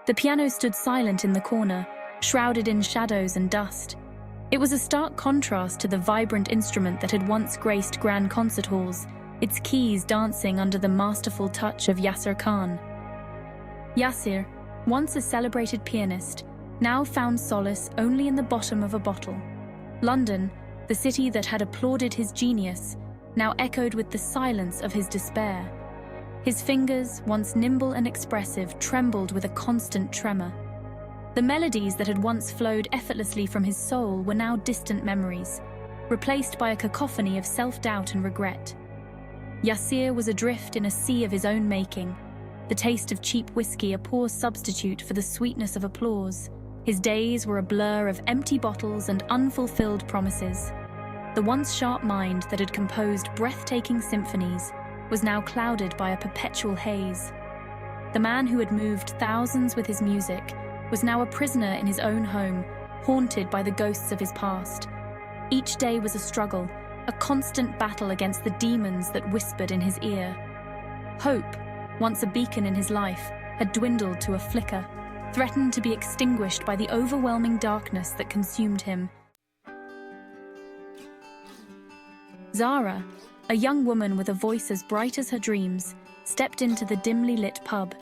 The piano stood silent in the corner, shrouded in shadows and dust. It was a stark contrast to the vibrant instrument that had once graced grand concert halls, its keys dancing under the masterful touch of Yasir Khan. Yasir, once a celebrated pianist, now found solace only in the bottom of a bottle. London, the city that had applauded his genius, now echoed with the silence of his despair. His fingers, once nimble and expressive, trembled with a constant tremor. The melodies that had once flowed effortlessly from his soul were now distant memories, replaced by a cacophony of self-doubt and regret. Yasir was adrift in a sea of his own making, the taste of cheap whiskey a poor substitute for the sweetness of applause. His days were a blur of empty bottles and unfulfilled promises. The once sharp mind that had composed breathtaking symphonies was now clouded by a perpetual haze. The man who had moved thousands with his music was now a prisoner in his own home, haunted by the ghosts of his past. Each day was a struggle, a constant battle against the demons that whispered in his ear. Hope, once a beacon in his life, had dwindled to a flicker, threatened to be extinguished by the overwhelming darkness that consumed him. Zara, a young woman with a voice as bright as her dreams, stepped into the dimly lit pub.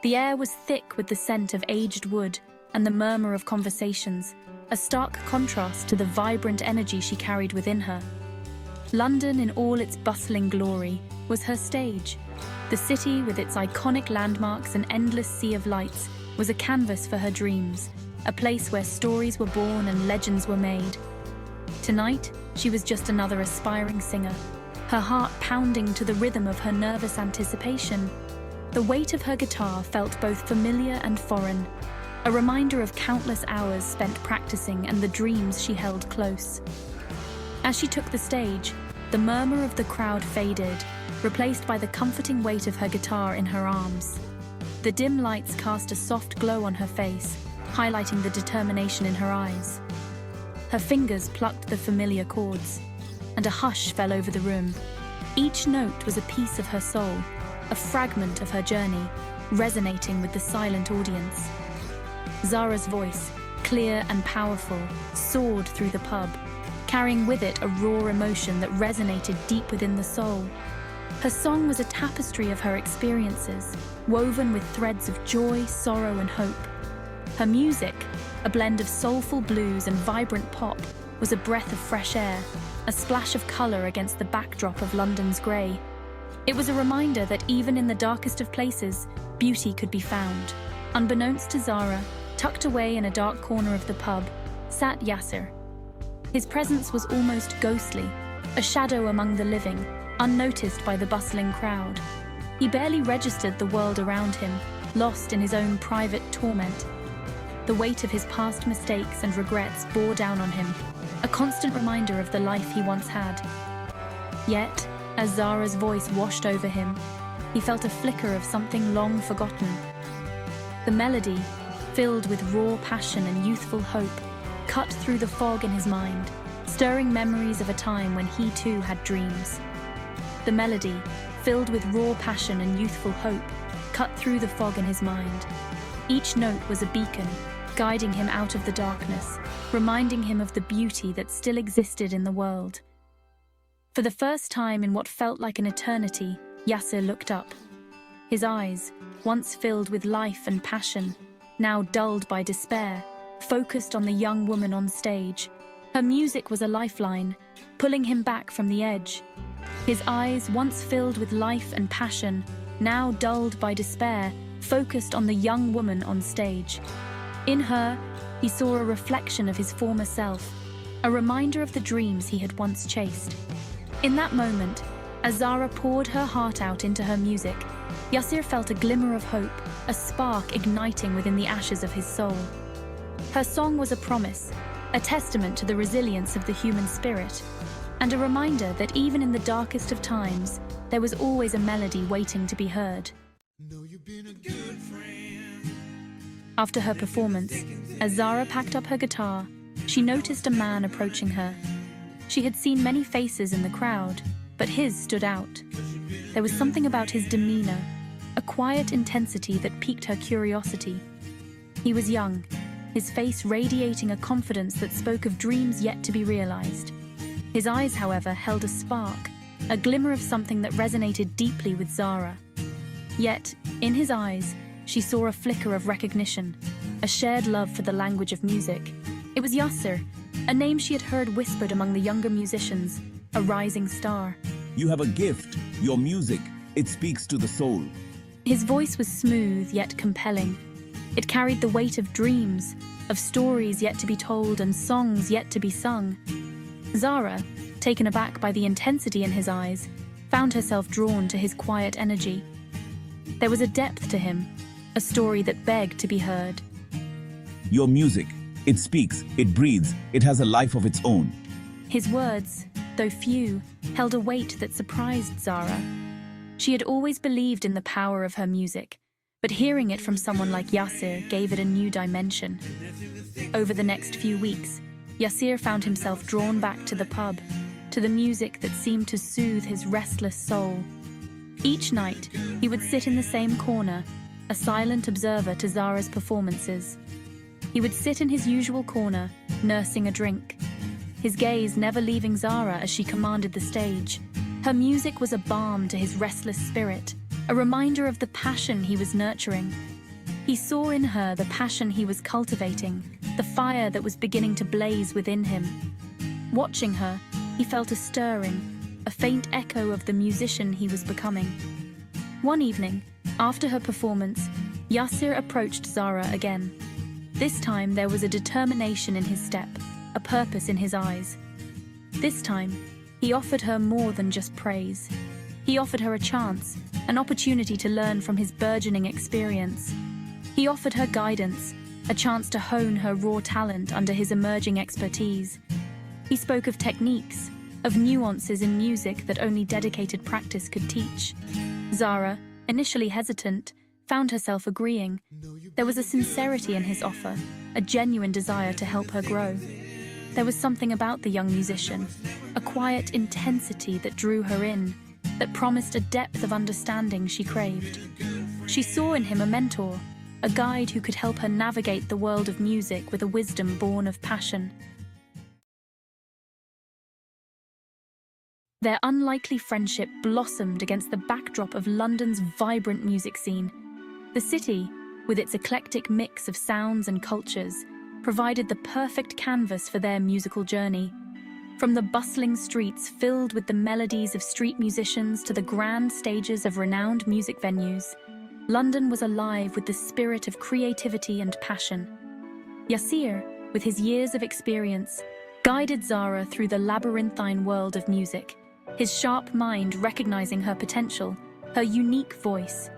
The air was thick with the scent of aged wood and the murmur of conversations, a stark contrast to the vibrant energy she carried within her. London, in all its bustling glory, was her stage. The city, with its iconic landmarks and endless sea of lights, was a canvas for her dreams, a place where stories were born and legends were made. Tonight, she was just another aspiring singer, her heart pounding to the rhythm of her nervous anticipation. The weight of her guitar felt both familiar and foreign, a reminder of countless hours spent practicing and the dreams she held close. As she took the stage, the murmur of the crowd faded, replaced by the comforting weight of her guitar in her arms. The dim lights cast a soft glow on her face, highlighting the determination in her eyes. Her fingers plucked the familiar chords, and a hush fell over the room. Each note was a piece of her soul, a fragment of her journey, resonating with the silent audience. Zara's voice, clear and powerful, soared through the pub, carrying with it a raw emotion that resonated deep within the soul. Her song was a tapestry of her experiences, woven with threads of joy, sorrow, and hope. Her music, a blend of soulful blues and vibrant pop, was a breath of fresh air, a splash of colour against the backdrop of London's grey. It was a reminder that even in the darkest of places, beauty could be found. Unbeknownst to Zara, tucked away in a dark corner of the pub, sat Yasir. His presence was almost ghostly, a shadow among the living, unnoticed by the bustling crowd. He barely registered the world around him, lost in his own private torment. The weight of his past mistakes and regrets bore down on him, a constant reminder of the life he once had. Yet, as Zara's voice washed over him, he felt a flicker of something long forgotten. The melody, filled with raw passion and youthful hope, cut through the fog in his mind, stirring memories of a time when he too had dreams. The melody, filled with raw passion and youthful hope, cut through the fog in his mind. Each note was a beacon, guiding him out of the darkness, reminding him of the beauty that still existed in the world. For the first time in what felt like an eternity, Yasir looked up. His eyes, once filled with life and passion, now dulled by despair, focused on the young woman on stage. Her music was a lifeline, pulling him back from the edge. His eyes, once filled with life and passion, now dulled by despair, focused on the young woman on stage. In her, he saw a reflection of his former self, a reminder of the dreams he had once chased. In that moment, as Zara poured her heart out into her music, Yasir felt a glimmer of hope, a spark igniting within the ashes of his soul. Her song was a promise, a testament to the resilience of the human spirit, and a reminder that even in the darkest of times, there was always a melody waiting to be heard. Know you've been a good friend. After her performance, as Zara packed up her guitar, she noticed a man approaching her. She had seen many faces in the crowd, but his stood out. There was something about his demeanor, a quiet intensity that piqued her curiosity. He was young, his face radiating a confidence that spoke of dreams yet to be realized. His eyes, however, held a spark, a glimmer of something that resonated deeply with Zara. Yet, in his eyes, she saw a flicker of recognition, a shared love for the language of music. It was Yasser, a name she had heard whispered among the younger musicians, a rising star. You have a gift, your music, it speaks to the soul. His voice was smooth yet compelling. It carried the weight of dreams, of stories yet to be told and songs yet to be sung. Zara, taken aback by the intensity in his eyes, found herself drawn to his quiet energy. There was a depth to him, a story that begged to be heard. Your music, it speaks, it breathes, it has a life of its own. His words, though few, held a weight that surprised Zara. She had always believed in the power of her music, but hearing it from someone like Yasser gave it a new dimension. Over the next few weeks, Yasser found himself drawn back to the pub, to the music that seemed to soothe his restless soul. Each night, he would sit in the same corner, a silent observer to Zara's performances. He would sit in his usual corner, nursing a drink, his gaze never leaving Zara as she commanded the stage. Her music was a balm to his restless spirit, a reminder of the passion he was nurturing. He saw in her the passion he was cultivating, the fire that was beginning to blaze within him. Watching her, he felt a stirring, a faint echo of the musician he was becoming. One evening, after her performance, Yasser approached Zara again. This time there was a determination in his step, a purpose in his eyes. This time, he offered her more than just praise. He offered her a chance, an opportunity to learn from his burgeoning experience. He offered her guidance, a chance to hone her raw talent under his emerging expertise. He spoke of techniques, of nuances in music that only dedicated practice could teach. Zara, initially hesitant, found herself agreeing. There was a sincerity in his offer, a genuine desire to help her grow. There was something about the young musician, a quiet intensity that drew her in, that promised a depth of understanding she craved. She saw in him a mentor, a guide who could help her navigate the world of music with a wisdom born of passion. Their unlikely friendship blossomed against the backdrop of London's vibrant music scene. The city, with its eclectic mix of sounds and cultures, provided the perfect canvas for their musical journey. From the bustling streets filled with the melodies of street musicians to the grand stages of renowned music venues, London was alive with the spirit of creativity and passion. Yasser, with his years of experience, guided Zara through the labyrinthine world of music, his sharp mind recognizing her potential, her unique voice.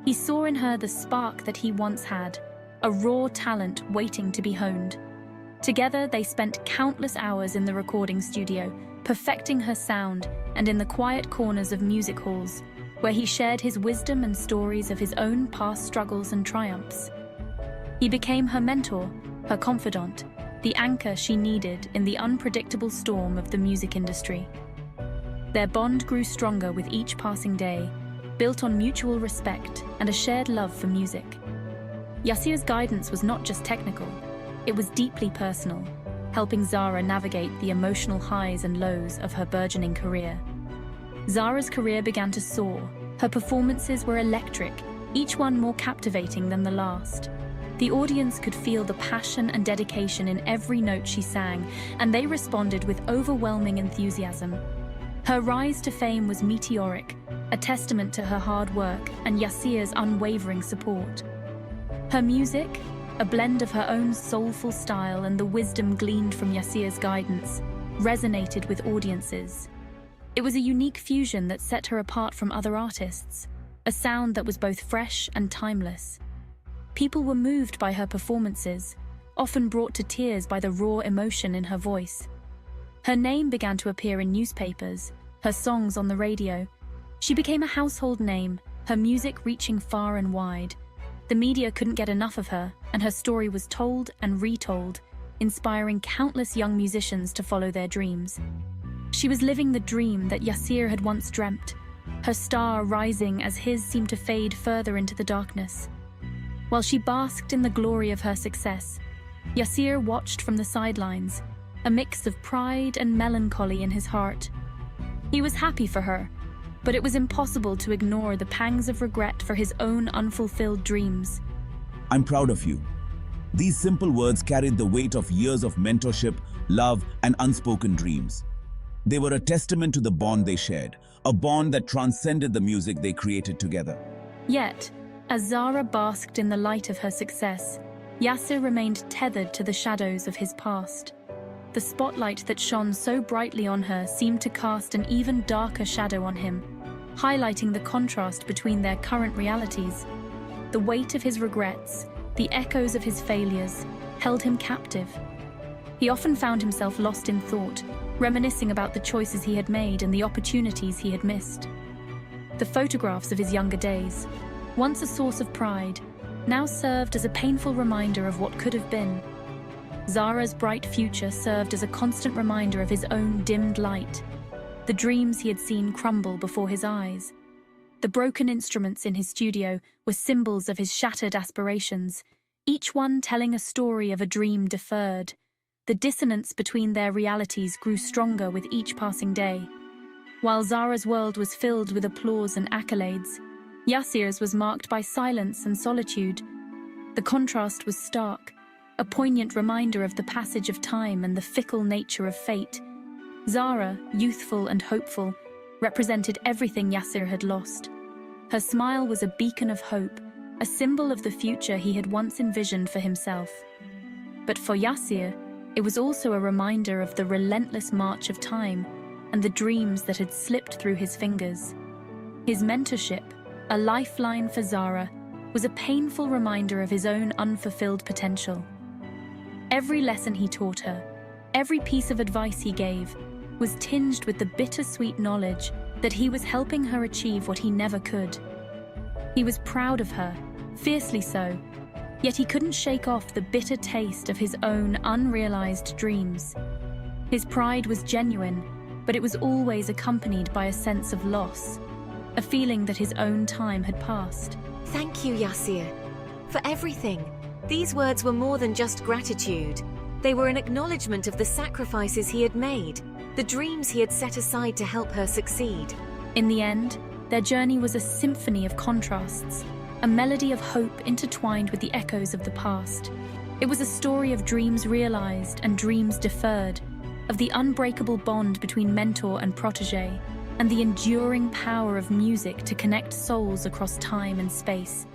He saw in her the spark that he once had, a raw talent waiting to be honed. Together, they spent countless hours in the recording studio, perfecting her sound, and in the quiet corners of music halls, where he shared his wisdom and stories of his own past struggles and triumphs. He became her mentor, her confidant, the anchor she needed in the unpredictable storm of the music industry. Their bond grew stronger with each passing day, built on mutual respect and a shared love for music. Yasser's guidance was not just technical, it was deeply personal, helping Zara navigate the emotional highs and lows of her burgeoning career. Zara's career began to soar. Her performances were electric, each one more captivating than the last. The audience could feel the passion and dedication in every note she sang, and they responded with overwhelming enthusiasm. Her rise to fame was meteoric, a testament to her hard work and Yasser's unwavering support. Her music, a blend of her own soulful style and the wisdom gleaned from Yasser's guidance, resonated with audiences. It was a unique fusion that set her apart from other artists, a sound that was both fresh and timeless. People were moved by her performances, often brought to tears by the raw emotion in her voice. Her name began to appear in newspapers, her songs on the radio. She became a household name, her music reaching far and wide. The media couldn't get enough of her, and her story was told and retold, inspiring countless young musicians to follow their dreams. She was living the dream that Yasser had once dreamt, her star rising as his seemed to fade further into the darkness. While she basked in the glory of her success, Yassir watched from the sidelines, a mix of pride and melancholy in his heart. He was happy for her, but it was impossible to ignore the pangs of regret for his own unfulfilled dreams. I'm proud of you. These simple words carried the weight of years of mentorship, love, and unspoken dreams. They were a testament to the bond they shared, a bond that transcended the music they created together. Yet, as Zara basked in the light of her success, Yassir remained tethered to the shadows of his past. The spotlight that shone so brightly on her seemed to cast an even darker shadow on him, highlighting the contrast between their current realities. The weight of his regrets, the echoes of his failures, held him captive. He often found himself lost in thought, reminiscing about the choices he had made and the opportunities he had missed. The photographs of his younger days, once a source of pride, now served as a painful reminder of what could have been. Zara's bright future served as a constant reminder of his own dimmed light. The dreams he had seen crumble before his eyes. The broken instruments in his studio were symbols of his shattered aspirations, each one telling a story of a dream deferred. The dissonance between their realities grew stronger with each passing day. While Zara's world was filled with applause and accolades, Yassir's was marked by silence and solitude. The contrast was stark, a poignant reminder of the passage of time and the fickle nature of fate. Zara, youthful and hopeful, represented everything Yassir had lost. Her smile was a beacon of hope, a symbol of the future he had once envisioned for himself. But for Yassir, it was also a reminder of the relentless march of time and the dreams that had slipped through his fingers. His mentorship, a lifeline for Zara, was a painful reminder of his own unfulfilled potential. Every lesson he taught her, every piece of advice he gave, was tinged with the bittersweet knowledge that he was helping her achieve what he never could. He was proud of her, fiercely so, yet he couldn't shake off the bitter taste of his own unrealized dreams. His pride was genuine, but it was always accompanied by a sense of loss, a feeling that his own time had passed. Thank you, Yassir, for everything. These words were more than just gratitude. They were an acknowledgement of the sacrifices he had made, the dreams he had set aside to help her succeed. In the end, their journey was a symphony of contrasts, a melody of hope intertwined with the echoes of the past. It was a story of dreams realized and dreams deferred, of the unbreakable bond between mentor and protege, and the enduring power of music to connect souls across time and space.